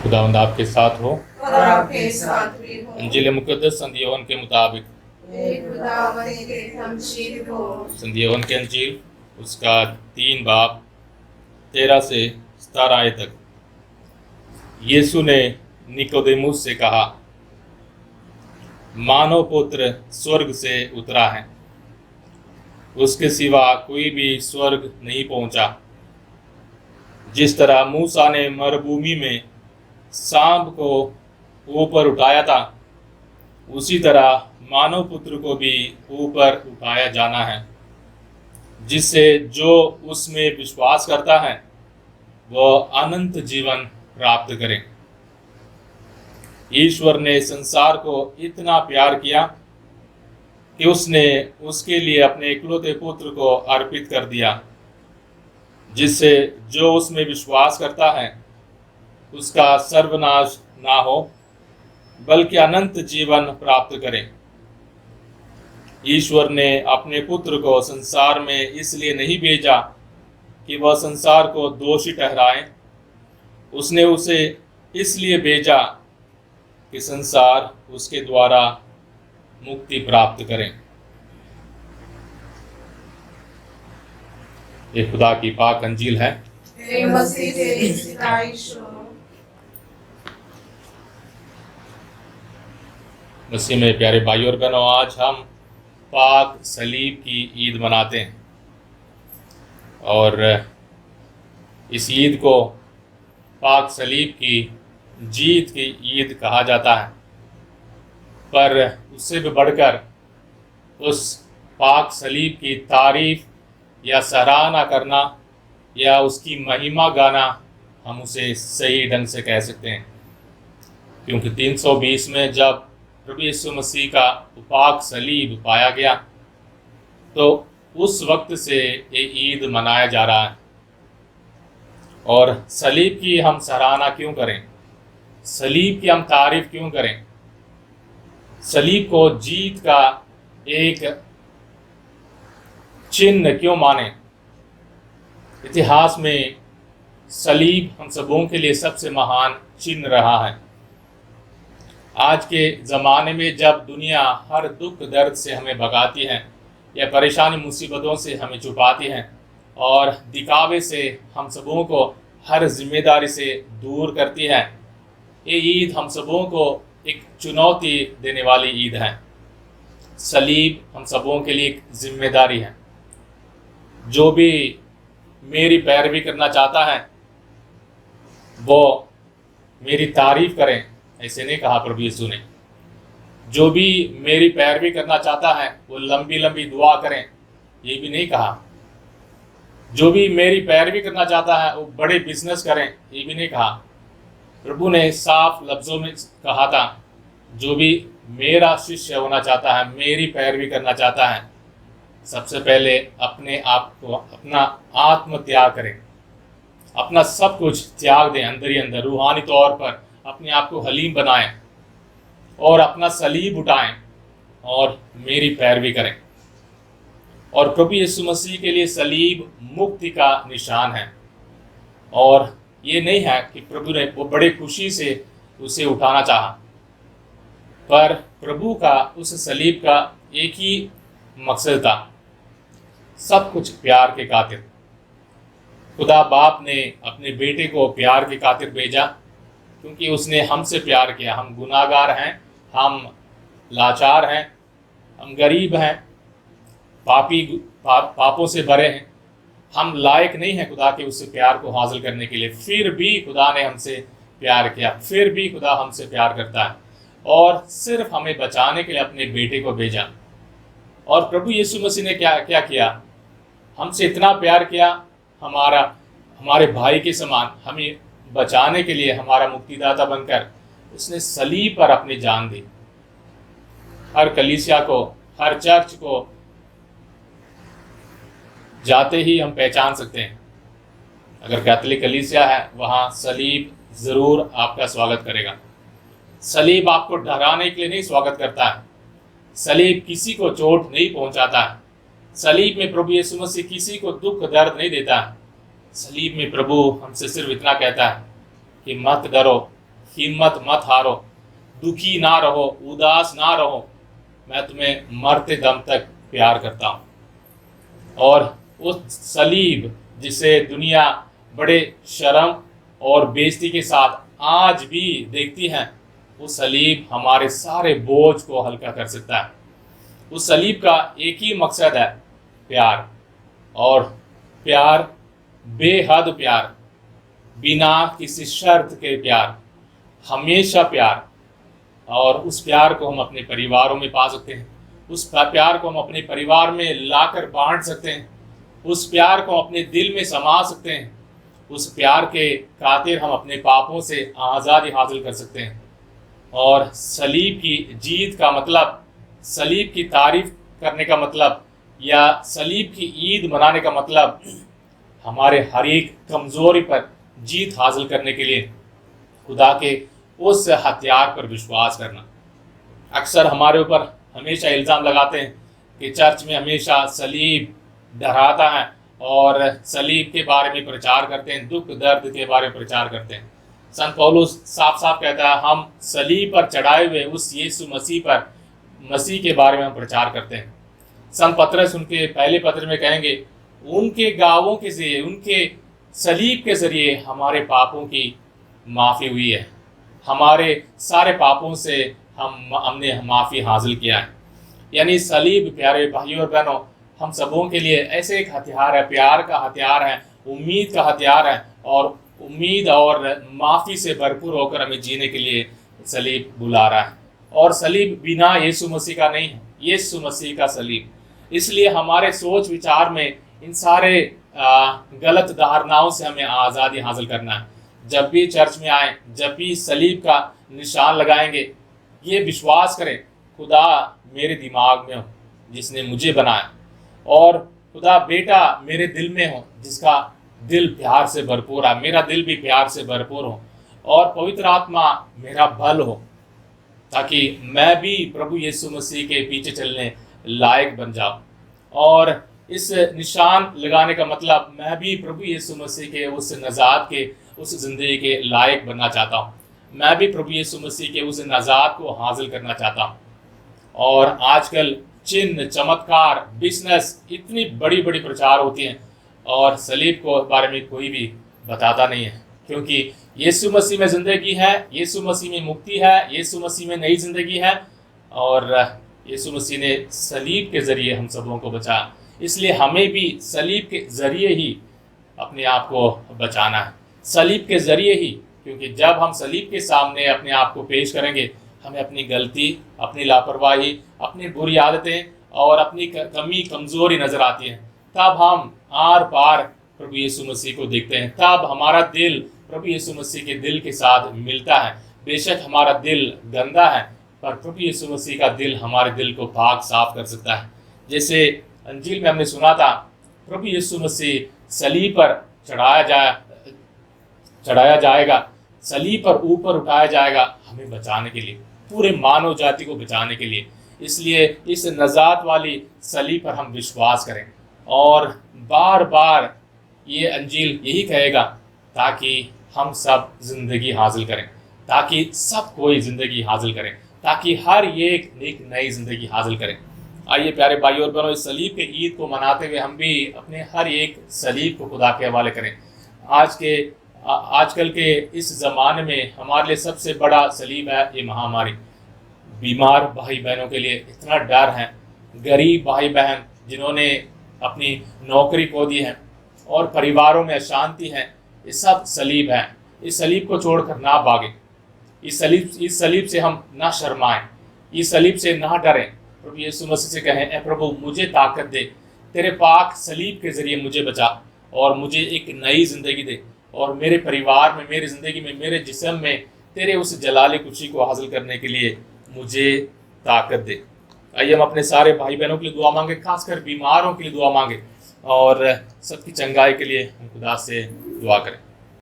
खुदावंद आपके साथ हो और आपके साथ भी हो। इंजील मुकद्दस संत यूहन्ना के मुताबिक। खुदावंद के तमजीद हो। संत यूहन्ना के इंजील उसका 3 बाब 13 से 17 आयत तक। यीशु ने निकोदेमुस से कहा, मानव पुत्र स्वर्ग से उतरा है, उसके सिवा कोई भी स्वर्ग नहीं पहुंचा। जिस तरह मूसा ने मरुभूमि में सांप को ऊपर उठाया था, उसी तरह मानव पुत्र को भी ऊपर उठाया जाना है, जिससे जो उसमें विश्वास करता है वह अनंत जीवन प्राप्त करे। ईश्वर ने संसार को इतना प्यार किया कि उसने उसके लिए अपने इकलौते पुत्र को अर्पित कर दिया, जिससे जो उसमें विश्वास करता है उसका सर्वनाश ना हो, बल्कि अनंत जीवन प्राप्त करे। ईश्वर ने अपने पुत्र को संसार में इसलिए नहीं भेजा कि वह संसार को दोषी ठहराए, उसने उसे इसलिए भेजा कि संसार उसके द्वारा मुक्ति प्राप्त करे। ये खुदा की पाक अंजील है। मसीह तेरी सिताइश हो। मसीह में प्यारे भाई और बहनों, आज हम पाक सलीब की ईद मनाते हैं और इस ईद को पाक सलीब की जीत की ईद कहा जाता है। पर उससे भी बढ़कर उस पाक सलीब की तारीफ या सराहना करना या उसकी महिमा गाना, हम उसे सही ढंग से कह सकते हैं, क्योंकि 320 में जब प्रभु यीशु मसीह का पाक सलीब पाया गया तो उस वक्त से ये ईद मनाया जा रहा है। और सलीब की हम सराहना क्यों करें, सलीब की हम तारीफ क्यों करें, सलीब को जीत का एक चिन्ह क्यों माने। इतिहास में सलीब हम सबों के लिए सबसे महान चिन्ह रहा है। आज के ज़माने में जब दुनिया हर दुख दर्द से हमें भगाती है या परेशानी मुसीबतों से हमें छुपाती है और दिखावे से हम सबों को हर जिम्मेदारी से दूर करती है, ये ईद हम सबों को एक चुनौती देने वाली ईद है। सलीब हम सबों के लिए एक जिम्मेदारी है। जो भी मेरी पैरवी करना चाहता है वो मेरी तारीफ करें, ऐसे नहीं कहा प्रभु यीशु ने। जो भी मेरी पैरवी करना चाहता है वो लंबी लंबी दुआ करें, ये भी नहीं कहा। जो भी मेरी पैरवी करना चाहता है वो बड़े बिजनेस करें, ये भी नहीं कहा। प्रभु ने साफ लफ्ज़ों में कहा था, जो भी मेरा शिष्य होना चाहता है, मेरी पैरवी करना चाहता है, सबसे पहले अपने आप को, अपना आत्म त्याग करें, अपना सब कुछ त्याग दें, अंदर ही अंदर रूहानी तौर पर अपने आप को हलीम बनाएं और अपना सलीब उठाएं और मेरी पैरवी करें। और प्रभु यीशु मसीह के लिए सलीब मुक्ति का निशान है। और ये नहीं है कि प्रभु ने वो बड़े खुशी से उसे उठाना चाहा, पर प्रभु का उस सलीब का एक ही मकसद था, सब कुछ प्यार के खातिर। खुदा बाप ने अपने बेटे को प्यार के खातिर भेजा, क्योंकि उसने हमसे प्यार किया। हम गुनाहगार हैं, हम लाचार हैं, हम गरीब हैं, पापों से भरे हैं, हम लायक नहीं हैं खुदा के उससे प्यार को हासिल करने के लिए। फिर भी खुदा ने हमसे प्यार किया, फिर भी खुदा हमसे प्यार करता है और सिर्फ हमें बचाने के लिए अपने बेटे को भेजा। और प्रभु यीशु मसीह ने क्या किया, हमसे इतना प्यार किया, हमारे भाई के समान हमें बचाने के लिए, हमारा मुक्तिदाता बनकर उसने सलीब पर अपनी जान दी। हर कलीसिया को, हर चर्च को जाते ही हम पहचान सकते हैं। अगर कैथोलिक कलीसिया है, वहाँ सलीब ज़रूर आपका स्वागत करेगा। सलीब आपको डराने के लिए नहीं स्वागत करता है, सलीब किसी को चोट नहीं पहुँचाता है, सलीब में प्रभु यीशु मसीह किसी को दुख दर्द नहीं देता है। सलीब में प्रभु हमसे सिर्फ इतना कहता है कि मत डरो, हिम्मत मत हारो, दुखी ना रहो, उदास ना रहो, मैं तुम्हें मरते दम तक प्यार करता हूँ। और उस सलीब जिसे दुनिया बड़े शर्म और बेइज्जती के साथ आज भी देखती है, उस सलीब हमारे सारे बोझ को हल्का कर सकता है। उस सलीब का एक ही मकसद है, प्यार। और प्यार, बेहद प्यार, बिना किसी शर्त के प्यार, हमेशा प्यार। और उस प्यार को हम अपने परिवारों में पा सकते हैं, उस प्यार को हम अपने परिवार में लाकर बांट सकते हैं, उस प्यार को अपने दिल में समा सकते हैं। उस प्यार के खातिर हम अपने पापों से आज़ादी हासिल कर सकते हैं। और सलीब की जीत का मतलब, सलीब की तारीफ करने का मतलब, या सलीब की ईद मनाने का मतलब हमारे हर एक कमज़ोरी पर जीत हासिल करने के लिए खुदा के उस हथियार पर विश्वास करना। अक्सर हमारे ऊपर हमेशा इल्ज़ाम लगाते हैं कि चर्च में हमेशा सलीब डराता है और सलीब के बारे में प्रचार करते हैं, दुख दर्द के बारे में प्रचार करते हैं। संत पौलुस साफ साफ कहता है, हम सलीब पर चढ़ाए हुए उस यीशु मसीह के बारे में हम प्रचार करते हैं। संत पतरस उनके पहले पत्र में कहेंगे, उनके गावों के जरिए, उनके सलीब के जरिए हमारे पापों की माफ़ी हुई है, हमारे सारे पापों से हमने माफ़ी हासिल किया है। यानी सलीब, प्यारे भाइयों और बहनों, हम सबों के लिए ऐसे एक हथियार है, प्यार का हथियार है, उम्मीद का हथियार है। और उम्मीद और माफ़ी से भरपूर होकर हमें जीने के लिए सलीब बुला रहा है। और सलीब बिना यीशु मसीह का नहीं है, यीशु मसीह का सलीब। इसलिए हमारे सोच विचार में इन सारे गलत धारणाओं से हमें आज़ादी हासिल करना है। जब भी चर्च में आए, जब भी सलीब का निशान लगाएंगे, ये विश्वास करें, खुदा मेरे दिमाग में हो जिसने मुझे बनाया, और खुदा बेटा मेरे दिल में हो जिसका दिल प्यार से भरपूर है, मेरा दिल भी प्यार से भरपूर हो, और पवित्र आत्मा मेरा बल हो, ताकि मैं भी प्रभु यीशु मसीह के पीछे चलने लायक बन जाऊं। और इस निशान लगाने का मतलब, मैं भी प्रभु यीशु मसीह के उस नजात के, उस ज़िंदगी के लायक बनना चाहता हूँ। मैं भी प्रभु यीशु मसीह के उस नजात को हासिल करना चाहता हूँ। और आजकल चिन्ह, चमत्कार, बिजनेस, इतनी बड़ी बड़ी प्रचार होती हैं, और सलीब को बारे में कोई भी बताता नहीं है, क्योंकि यीशु मसीह में ज़िंदगी है, यीशु मसीह में मुक्ति है, यीशु मसीह में नई ज़िंदगी है, और यीशु मसीह ने सलीब के ज़रिए हम सबों को बचाया। इसलिए हमें भी सलीब के ज़रिए ही अपने आप को बचाना है, सलीब के ज़रिए ही। क्योंकि जब हम सलीब के सामने अपने आप को पेश करेंगे, हमें अपनी गलती, अपनी लापरवाही, अपनी बुरी आदतें और अपनी कमी कमज़ोरी नज़र आती हैं। तब हम आर पार प्रभु यीशु मसीह को देखते हैं, तब हमारा दिल प्रभु यीशु मसीह के दिल के साथ मिलता है। बेशक हमारा दिल गंदा है, पर प्रभु यीशु मसीह का दिल हमारे दिल को पाक साफ कर सकता है। जैसे अंजील में हमने सुना था, प्रभु यीशु मसीह सलीब पर चढ़ाया जाएगा, सलीब पर ऊपर उठाया जाएगा, हमें बचाने के लिए, पूरे मानव जाति को बचाने के लिए। इसलिए इस नजात वाली सलीब पर हम विश्वास करें, और बार बार ये अंजील यही कहेगा, ताकि हम सब जिंदगी हासिल करें, ताकि सब कोई जिंदगी हासिल करें, ताकि हर एक नई जिंदगी हासिल करें। आइए प्यारे भाइयों और बहनों, इस सलीब के ईद को मनाते हुए हम भी अपने हर एक सलीब को खुदा के हवाले करें। आजकल के इस ज़माने में हमारे लिए सबसे बड़ा सलीब है ये महामारी। बीमार भाई बहनों के लिए इतना डर है, गरीब भाई बहन जिन्होंने अपनी नौकरी खो दी है और परिवारों में अशांति है, ये सब सलीब है। इस सलीब को छोड़कर ना भागें, इस सलीब से हम ना शर्माएं, इस सलीब से ना डरें। प्रभु यीशु मसीह से कहें, ए प्रभु मुझे ताकत दे, तेरे पाक सलीब के ज़रिए मुझे बचा और मुझे एक नई ज़िंदगी दे, और मेरे परिवार में, मेरी ज़िंदगी में, मेरे जिस्म में तेरे उस जलाली खुशी को हासिल करने के लिए मुझे ताकत दे। आइए हम अपने सारे भाई बहनों के लिए दुआ मांगे, खासकर बीमारों के लिए दुआ मांगे, और सबकी चंगाई के लिए हम खुदा से दुआ करें।